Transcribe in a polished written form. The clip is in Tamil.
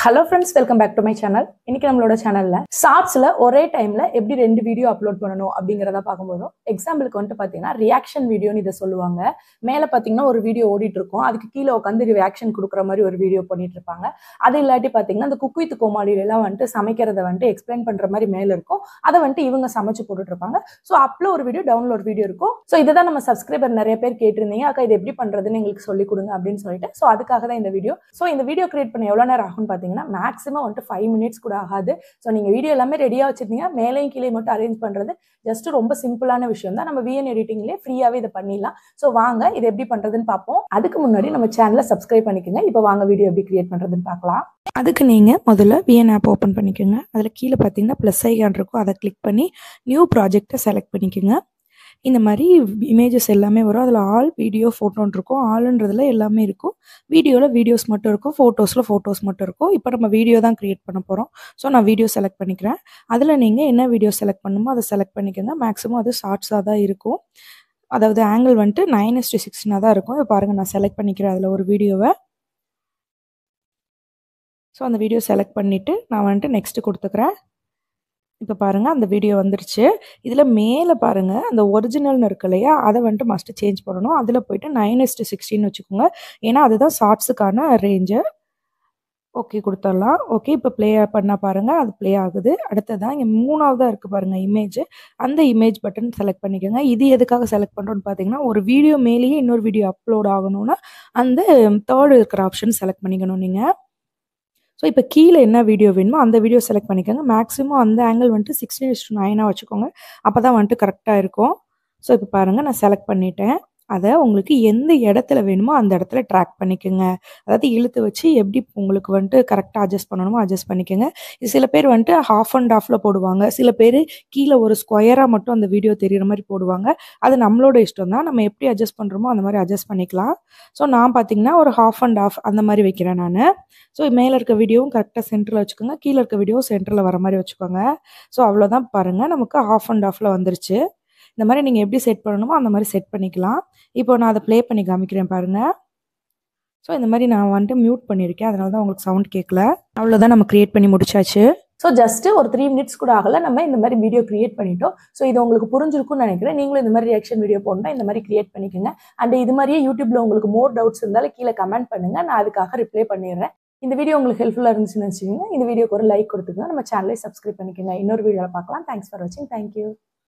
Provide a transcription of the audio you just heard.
Hello friends, welcome back to my channel. இன்னைக்கு நம்மளோட சேனல்ல ஷார்ட்ஸ்ல ஒரே டைம்ல எப்படி ரெண்டு வீடியோ அப்லோட் பண்ணனும் அப்படிங்கறத பார்க்கும்போது எக்ஸாம்பிளுக்கு வந்து பாத்தீங்கன்னா ரியாக்ஷன் வீடியோன்னு இத சொல்லுவாங்க. மேல பாத்தீங்கன்னா ஒரு வீடியோ ஓடிட்டு இருக்கும். அதுக்கு கீழ உட்கார்ந்து ரியாக்ஷன் கொடுக்குற மாதிரி ஒரு வீடியோ பண்ணிட்டு இருப்பாங்க. அது இல்லாட்டி பாத்தீங்கன்னா அந்த குக் வித் கோமாளில எல்லாம் வந்து சமைக்கிறத வந்து எக்ஸ்பிளைன் பண்ற மாதிரி மேல இருக்கும். அத வந்து இவங்க சமைச்சு போட்டுட்டு இருப்பாங்க. சோ அப்ல ஒரு வீடியோ டவுன்ல ஒரு வீடியோ இருக்கும். சோ இததான் நம்ம சப்ஸ்கிரைபர் நிறைய பேர் கேட்டிருந்தீங்க. அக்கா இது எப்படி பண்றதுன்னு எங்களுக்கு சொல்லி கொடுங்க அப்படின்னு சொல்லிட்டு சோ அதுக்காக தான் இந்த வீடியோ. சோ இந்த வீடியோ கிரியேட் பண்ண எவ்வளவு நேரம் ஆகும் மேக்ஸிமம் வந்து 5 மினிட்ஸ் கூட ஆகாது. ஸோ நீங்க வீடியோ எல்லாமே ரெடியா வச்சிருந்தீங்க, மேலையும் கீழே மட்டும் அரேஞ்ச் பண்றது ஜஸ்ட் ரொம்ப சிம்பிளான விஷயம் தான். நம்ம விஎன் எடிட்டிங்லேயே ஃப்ரீயாவே இதை பண்ணிடலாம். ஸோ வாங்க இது எப்படி பண்றதுன்னு பார்ப்போம். அதுக்கு முன்னாடி நம்ம சேனலை சப்ஸ்கிரைப் பண்ணிக்கோங்க. இப்போ வாங்க வீடியோ எப்படி கிரியேட் பண்றதுன்னு பார்க்கலாம். அதுக்கு நீங்க முதல்ல விஎன் ஆப் ஓப்பன் பண்ணிக்கோங்க. அதுல கீழே பார்த்தீங்கன்னா ப்ளஸ் ஐகான் இருக்கும், அதை கிளிக் பண்ணி நியூ ப்ராஜெக்டை செலக்ட் பண்ணிக்கோங்க. இந்த மாதிரி இமேஜஸ் எல்லாமே வரும். அதில் ஆல் வீடியோ ஃபோட்டோன்னு இருக்கும். ஆல்ன்றதுல எல்லாமே இருக்கும். வீடியோவில் வீடியோஸ் மட்டும் இருக்கும், ஃபோட்டோஸில் ஃபோட்டோஸ் மட்டும் இருக்கும். இப்போ நம்ம வீடியோ தான் க்ரியேட் பண்ண போகிறோம். ஸோ நான் வீடியோ செலக்ட் பண்ணிக்கிறேன். அதில் நீங்கள் என்ன வீடியோ செலக்ட் பண்ணணுமோ அதை செலக்ட் பண்ணிக்கோங்க. மேக்ஸிமம் அது ஷார்ட்ஸாக தான் இருக்கும். அதாவது ஆங்கிள் வந்துட்டு 9:16 தான் இருக்கும். இப்போ பாருங்கள், நான் செலக்ட் பண்ணிக்கிறேன் அதில் ஒரு வீடியோவை. ஸோ அந்த வீடியோ செலக்ட் பண்ணிவிட்டு நான் வந்துட்டு நெக்ஸ்ட்டு கொடுத்துக்கிறேன். இப்போ பாருங்கள், அந்த வீடியோ வந்துருச்சு. இதில் மேலே பாருங்கள், அந்த ஒரிஜினல்னு இருக்கு இல்லையா, அதை வந்துட்டு மஸ்ட்டு சேஞ்ச் பண்ணணும். அதில் போய்ட்டு 9:16 வச்சுக்கோங்க. ஏன்னா அதுதான் ஷார்ட்ஸுக்கான ரேஞ்சு. ஓகே கொடுத்துடலாம். ஓகே, இப்போ ப்ளே பண்ணால் பாருங்கள், அது ப்ளே ஆகுது. அடுத்ததான் இங்கே 3ஆவதாக இருக்குது பாருங்கள் இமேஜ். அந்த இமேஜ் பட்டன் செலக்ட் பண்ணிக்கோங்க. இது எதுக்காக செலக்ட் பண்ணுறோன்னு பார்த்தீங்கன்னா, ஒரு வீடியோ மேலேயே இன்னொரு வீடியோ அப்லோட் ஆகணும்னா அந்த தேர்டு இருக்கிற ஆப்ஷன் செலக்ட் பண்ணிக்கணும் நீங்கள். ஸோ இப்போ கீழே என்ன வீடியோ வேணுமோ அந்த வீடியோ செலக்ட் பண்ணிக்கோங்க. மேக்ஸிமம் அந்த ஆங்கிள் வந்துட்டு 16:9 வச்சுக்கோங்க. அப்போ தான் வந்துட்டு கரெக்டாக இருக்கும். ஸோ இப்போ பாருங்கள், நான் செலக்ட் பண்ணிட்டேன். அதை உங்களுக்கு எந்த இடத்துல வேணுமோ அந்த இடத்துல ட்ராக் பண்ணிக்கோங்க. அதாவது இழுத்து வச்சு எப்படி உங்களுக்கு வந்துட்டு கரெக்டாக அட்ஜஸ்ட் பண்ணணுமோ அட்ஜஸ்ட் பண்ணிக்கோங்க. சில பேர் வந்துட்டு ஹாஃப் அண்ட் ஆஃபில் போடுவாங்க. சில பேர் கீழே ஒரு ஸ்கொயராக மட்டும் அந்த வீடியோ தெரிகிற மாதிரி போடுவாங்க. அது நம்மளோட இஷ்டம் தான். நம்ம எப்படி அட்ஜஸ்ட் பண்ணுறோமோ அந்த மாதிரி அட்ஜஸ்ட் பண்ணிக்கலாம். ஸோ நான் பார்த்தீங்கன்னா ஒரு ஹாஃப் அண்ட் ஆஃப் அந்த மாதிரி வைக்கிறேன் நான். ஸோ மேலே இருக்க வீடியோவும் கரெக்டாக சென்டரில் வச்சுக்கோங்க, கீழே இருக்க வீடியோவும் சென்டரில் வர மாதிரி வச்சுக்கோங்க. ஸோ அவ்வளோதான் பாருங்கள், நமக்கு ஹாஃப் அண்ட் ஆஃபில் வந்துருச்சு. இந்த மாதிரி நீங்கள் எப்படி செட் பண்ணணுமோ அந்த மாதிரி செட் பண்ணிக்கலாம். இப்போ நான் அதை ப்ளே பண்ணி காமிக்கிறேன் பாருங்கள். ஸோ இந்த மாதிரி நான் வந்துட்டு மியூட் பண்ணியிருக்கேன், அதனால தான் உங்களுக்கு சவுண்ட் கேட்கல. அவ்வளோதான், நம்ம க்ரியேட் பண்ணி முடிச்சாச்சு. ஸோ ஜஸ்ட் ஒரு 3 மினிட்ஸ் கூட ஆகல, நம்ம இந்த மாதிரி வீடியோ கிரியேட் பண்ணிட்டோம். ஸோ இது உங்களுக்கு புரிஞ்சிருக்கும்னு நினைக்கிறேன். நீங்களும் இந்த மாதிரி ரியாக்ஷன் வீடியோ போடணும், இந்த மாதிரி கிரியேட் பண்ணிக்கோங்க. அண்ட் இது மாதிரியே யூடியூப்ல உங்களுக்கு மோர் டவுட்ஸ் இருந்தாலும் கீழே கமெண்ட் பண்ணுங்க, நான் அதுக்காக ரிப்ளை பண்ணிடுறேன். இந்த வீடியோ உங்களுக்கு ஹெல்ப்ஃபுல்லாக இருந்துச்சுன்னு வச்சுக்கோங்க. இந்த வீடியோக்கு ஒரு லைக் கொடுத்துக்கோங்க. நம்ம சேனலை சப்ஸ்கிரைப் பண்ணிக்கோங்க. இன்னொரு வீடியோவில் பார்க்கலாம். தேங்க்ஸ் ஃபார் வாட்சிங். தேங்க்யூ.